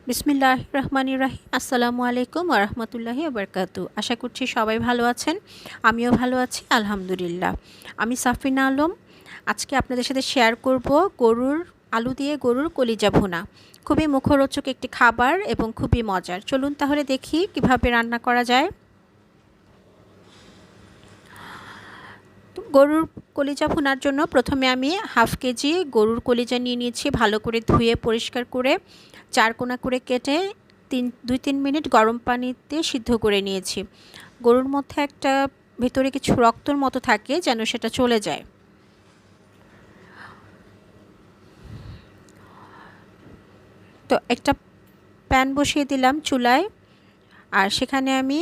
বিসমিল্লাহির রহমানির রহিম। আসসালামু আলাইকুম ওয়া রাহমাতুল্লাহি ওয়া বারাকাতুহু। আশা করছি সবাই ভালো আছেন। আমিও ভালো আছি আলহামদুলিল্লাহ। আমি সাফিনা আলম। আজকে আপনাদের সাথে শেয়ার করব আলু দিয়ে গরুর কলিজা ভুনা। খুবই মুখরোচক একটি খাবার এবং খুবই মজার। চলুন তাহলে দেখি কিভাবে রান্না করা যায়। গরুর কলিজা ভুনার জন্য প্রথমে আমি হাফ কেজি গরুর কলিজা নিয়ে নিয়েছি, ভালো করে ধুয়ে পরিষ্কার করে চারকোনা করে কেটে 2-3 মিনিট গরম পানিতে সিদ্ধ করে নিয়েছি। গরুর মধ্যে একটা ভেতরে কিছু রক্তর মতো থাকে, যেন সেটা চলে যায়। তো একটা প্যান বসিয়ে দিলাম চুলায়, আর সেখানে আমি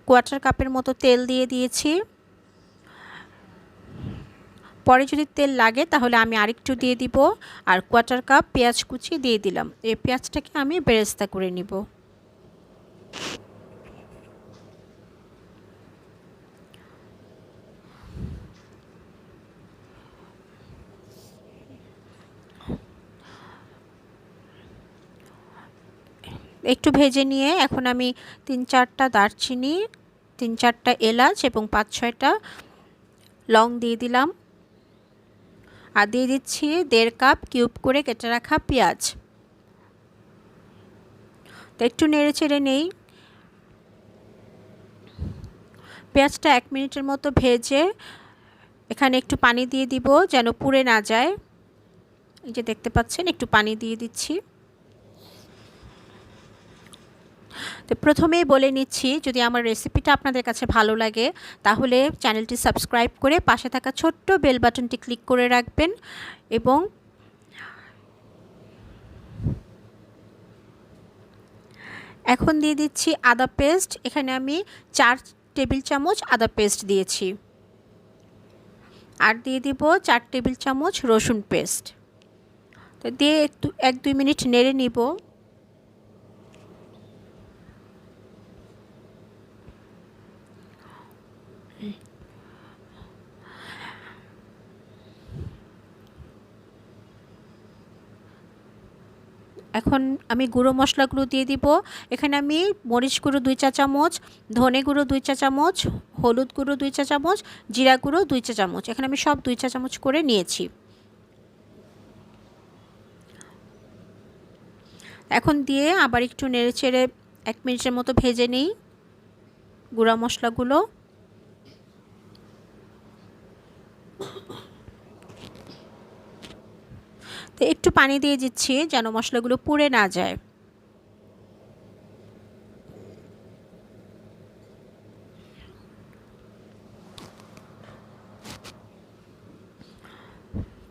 কোয়ার্টার কাপের মতো তেল দিয়ে দিয়েছি। পরে যদি তেল লাগে তাহলে আমি আরেকটু দিয়ে দিব, আর কোয়ার্টার কাপ পেঁয়াজ কুচি দিয়ে দিলাম। এই পেঁয়াজটাকে আমি বেরেস্তা করে নিব। একটু ভেজে নিয়ে এখন আমি 3-4টা দারচিনি, 3-4টা এলাচ এবং 5-6টা লং দিয়ে দিলাম, আর দিয়ে দিচ্ছি 1.5 কাপ কিউব করে কেটে রাখা পেঁয়াজ। তো একটু নেড়ে চেড়ে নেই। পেঁয়াজটা 1 মিনিটের মতো ভেজে এখানে একটু পানি দিয়ে দিব, যেন পুড়ে না যায়। এই যে দেখতে পাচ্ছেন, একটু পানি দিয়ে দিচ্ছি। তো প্রথমেই বলে নিচ্ছি, যদি আমার রেসিপিটা আপনাদের কাছে ভালো লাগে তাহলে চ্যানেলটি সাবস্ক্রাইব করে পাশে থাকা ছোট্ট বেল বাটনটি ক্লিক করে রাখবেন। এবং এখন দিয়ে দিচ্ছি আদা পেস্ট। এখানে আমি 4 টেবিল চামচ আদা পেস্ট দিয়েছি, আর দিয়ে দিব 4 টেবিল চামচ রসুন পেস্ট। তো দিয়ে একটু 1-2 মিনিট নেড়ে নিব। এখন আমি গুঁড়ো মশলাগুলো দিয়ে দিব। এখানে আমি মরিচ গুঁড়ো 2 চা চামচ, ধনে গুঁড়ো 2 চা চামচ, হলুদ গুঁড়ো 2 চা চামচ, জিরা গুঁড়ো 2 চা চামচ, এখানে আমি সব 2 চা চামচ করে নিয়েছি। এখন দিয়ে আবার একটু নেড়েচেড়ে 1 মিনিটের মতো ভেজে নিই গুঁড়া মশলাগুলো। তো একটু পানি দিয়ে দিচ্ছি যেন মশলাগুলো পুড়ে না যায়।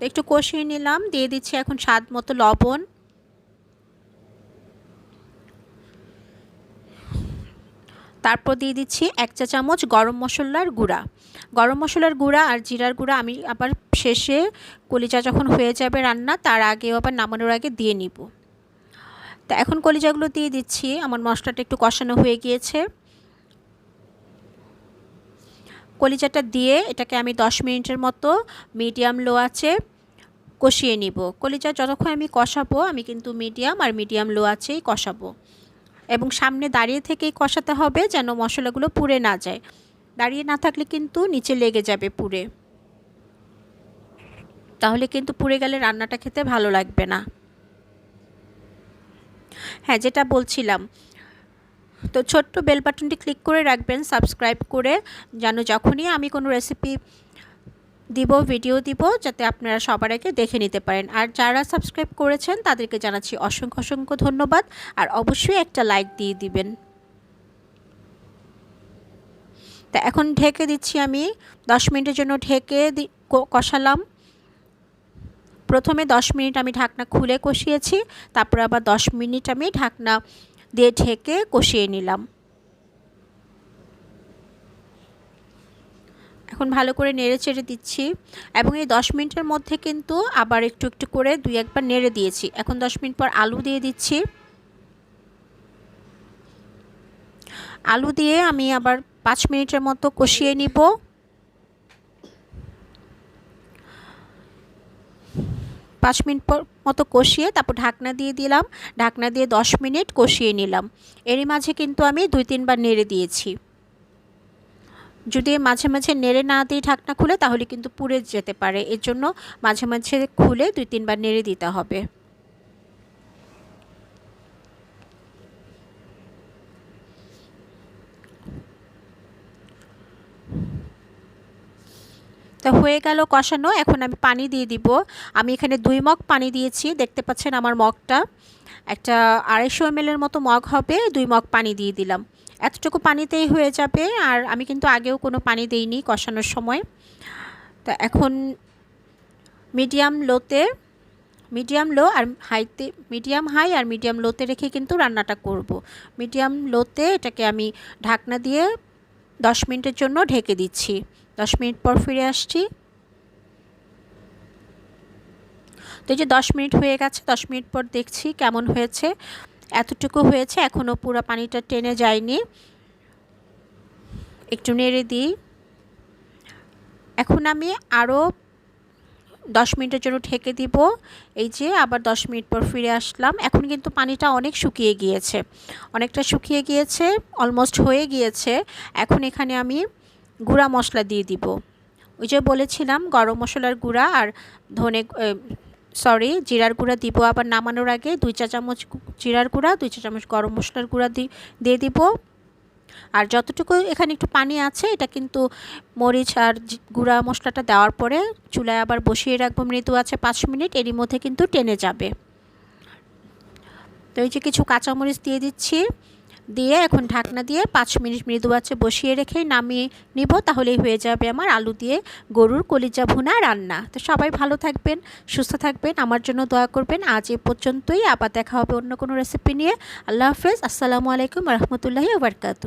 একটু কষিয়ে নিলাম, দিয়ে দিচ্ছি এখন স্বাদ মতো লবণ। তারপর দিয়ে দিচ্ছি 1 চা চামচ গরম মশলার গুঁড়া। গরম মশলার গুঁড়া আর জিরার গুঁড়া আমি আবার শেষে কলিজা যখন হয়ে যাবে রান্না, তার আগেও আবার নামানোর আগে দিয়ে নিব। তো এখন কলিজাগুলো দিয়ে দিচ্ছি। আমার মশলাটা একটু কষানো হয়ে গিয়েছে। কলিজাটা দিয়ে এটাকে আমি 10 মিনিটের মতো মিডিয়াম লো আঁচে কষিয়ে নিব। কলিজা যতক্ষণ আমি কষাবো, আমি কিন্তু মিডিয়াম লো আঁচেই কষাবো, এবং সামনে দাঁড়িয়ে থেকেই কষাতে হবে, যেন মশলাগুলো পুড়ে না যায়। দাঁড়িয়ে না থাকলে কিন্তু নিচে লেগে যাবে পুড়ে, তাহলে কিন্তু পুড়ে গেলে রান্নাটা খেতে ভালো লাগবে না। হ্যাঁ, যেটা বলছিলাম, তো ছোট্ট বেল বাটনটি ক্লিক করে রাখবেন সাবস্ক্রাইব করে, যেন যখনই আমি কোনো রেসিপি দিব, ভিডিও দিব, যাতে আপনারা সবার আগে দেখে নিতে পারেন। আর যারা সাবস্ক্রাইব করেছেন তাদেরকে জানাচ্ছি অসংখ্য অসংখ্য ধন্যবাদ, আর অবশ্যই একটা লাইক দিয়ে দিবেন। তা এখন ঢেকে দিচ্ছি আমি 10 মিনিটের জন্য। ঢেকে কষালাম। প্রথমে 10 মিনিট আমি ঢাকনা খুলে কষিয়েছি, তারপর আবার 10 মিনিট আমি ঢাকনা দিয়ে ঢেকে কষিয়ে নিলাম। এখন ভালো করে নেড়ে চেড়ে দিচ্ছি, এবং এই 10 মিনিটের মধ্যে কিন্তু আবার একটু একটু করে 2-1 বার নেড়ে দিয়েছি। এখন 10 মিনিট পর আলু দিয়ে দিচ্ছি। আলু দিয়ে আমি আবার 5 মিনিটের মতো কষিয়ে নিব। 5 মিনিট মতো কষিয়ে তারপর ঢাকনা দিয়ে দিলাম। ঢাকনা দিয়ে 10 মিনিট কষিয়ে নিলাম। এরই মাঝে কিন্তু আমি 2-3 বার নেড়ে দিয়েছি। যদি মাঝে মাঝে নেড়ে না দিই ঢাকনা খুলে তাহলে কিন্তু পুড়ে যেতে পারে, এর জন্য মাঝে মাঝে খুলে 2-3 বার নেড়ে দিতে হবে। তো হয়ে গেল কষানো। এখন আমি পানি দিয়ে দিব। আমি এখানে 2 মগ পানি দিয়েছি, দেখতে পাচ্ছেন আমার মগটা একটা 250 ml এর মতো মগ হবে। 2 মগ পানি দিয়ে দিলাম। এতটুকু পানিতেই হয়ে যাবে, আর আমি কিন্তু আগেও কোনো পানি দেইনি কষানোর সময়। তো এখন মিডিয়াম লো আর হাইতে, মিডিয়াম হাই আর মিডিয়াম লোতে রেখে কিন্তু রান্নাটা করব। মিডিয়াম লোতে এটাকে আমি ঢাকনা দিয়ে 10 মিনিটের জন্য ঢেকে দিচ্ছি। 10 মিনিট পর ফিরে আসছি। তো এই যে 10 মিনিট হয়ে গেছে। 10 মিনিট পর দেখছি কেমন হয়েছে। এতটুকু হয়েছে, এখনও পুরো পানিটা টেনে যায়নি। একটু নেড়ে দিই। এখন আমি আরও 10 মিনিটের জন্য ঢেকে দিব। এই যে আবার 10 মিনিট পর ফিরে আসলাম। এখন কিন্তু পানিটা অনেক শুকিয়ে গিয়েছে, অনেকটা শুকিয়ে গিয়েছে, অলমোস্ট হয়ে গিয়েছে। এখন এখানে আমি গুঁড়া মশলা দিয়ে দিব। ওই যে বলেছিলাম গরম মশলার গুঁড়া আর জিরার গুঁড়া দিব। আবার নামানোর আগে 2 চা চামচ জিরার গুঁড়া, 2 চা চামচ গরম মশলার গুঁড়া দিয়ে দিব। আর যতটুকু এখানে একটু পানি আছে, এটা কিন্তু মরিচ আর গুঁড়া মশলাটা দেওয়ার পরে চুলায় আবার বসিয়ে রাখবো মৃদু আছে 5 মিনিট। এরই মধ্যে কিন্তু টেনে যাবে। তো এই যে কিছু কাঁচামরিচ দিয়ে দিচ্ছি, দিয়ে এখন ঢাকনা দিয়ে 5 মিনিট মৃদু আছে বসিয়ে রেখে নামিয়ে নিব। তাহলেই হয়ে যাবে আমার আলু দিয়ে গরুর কলিজা ভুনা রান্না। তো সবাই ভালো থাকবেন, সুস্থ থাকবেন, আমার জন্য দোয়া করবেন। আজ এ পর্যন্তই, আবার দেখা হবে অন্য কোনো রেসিপি নিয়ে। আল্লাহ হাফেজ। আসসালামু আলাইকুম ওয়া রাহমাতুল্লাহি ওয়া বারাকাতুহু।